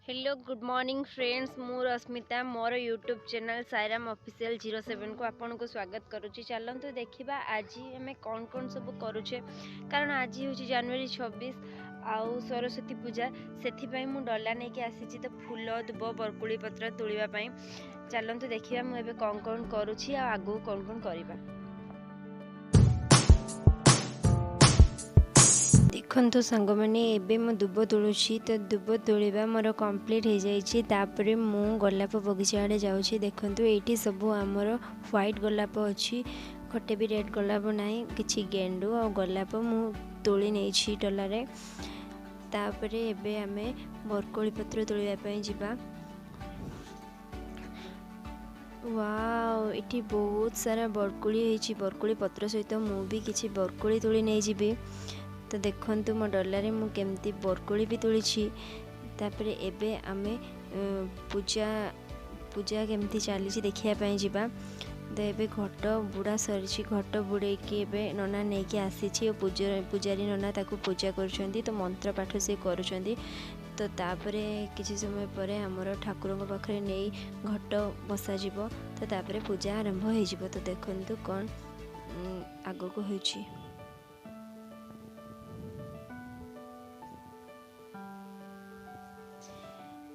Hello good morning friends मु रश्मिता मोर YouTube channel Sairam official 07 को आपन को स्वागत करुच्ची। चलतु देखा आज आम कौन कौन सब करुचे कारण आज हूँ जनवरी 26 आउ सरस्वती पूजा से मु डला नहीं कि आसी तो फूल दुब बरकुड़ी पत्र तोड़ापी। चलतु देखा मुझे कौन कौन करुच्ची आगू कौन कौन करवा। देखु सांग मैंने एवं मो दुब तोलुची तो दुब तोड़ा मोर कंप्लीट हो जापर मु गोलाप बगीचा आड़े जाऊँगी। देखु ये सब आमर व्हाइट गोलाप अच्छी गोटे भी रेड गोलाप ना कि गेंडु आ गोलाप मु तोली नहीं डलारे। तापर एबे आमे बरकोली पत्र तोड़ापी जावा। वाओ इटी बहुत सारा बरकोली होती बरकोली पत्र सहित मु भी किसी बरकोली तोली नहीं जीवी। तो देखु मो डलारे मु केमती बरकोली भी तोली। तापर एबे आमे पूजा पूजा केमती चली देखापी जावा। तो ये घट बुड़ा सरी घट बुड़े के नना नहीं कि आसी पूजारी नना ताकू पूजा कर तो मंत्र पाठ से कर। तो तापर किसी समय पर आमर ठाकुर पाखे नहीं घट बसा तो तापर पूजा आरंभ हो। तो देखु कौन आग को हो।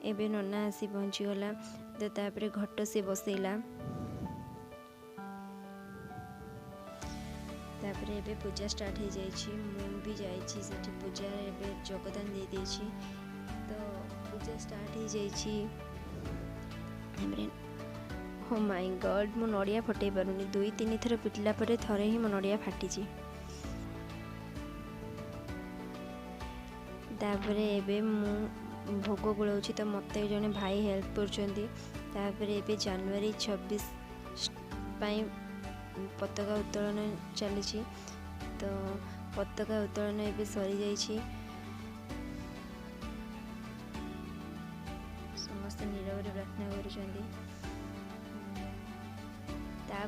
एबे नना आसी पहुँचीगला तो तापर घट से बसैला। तापर एबे पूजा स्टार्ट हो जाइए। मु भी जाइए से पूजा एबे योगदान दे देछि। तो पूजा स्टार्ट हो जाइए। हो माय गॉड मु नड़िया फटै पारुनी 2-3 थर पिटला पर थरे ही मो नड़िया फाटी। तापर एबे मु भोग गुलाऊँ तो मत जड़े भाई हेल्प कर। जनवरी 26 पताका उत्तोलन चली। तो पताका उत्तोलन ए सरी जाइए। समस्त नीरव प्रार्थना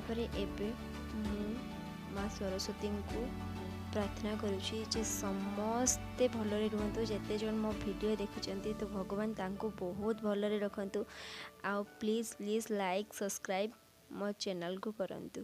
कर। एबे माँ सरस्वती को प्रार्थना करुँची जे समस्ते भलरे रुहतु। जेते जन मो वीडियो देखुचंती तो भगवान तांको बहुत भलरे रखंतु। आ प्लीज़ लाइक सब्सक्राइब मो चैनल को करंतु।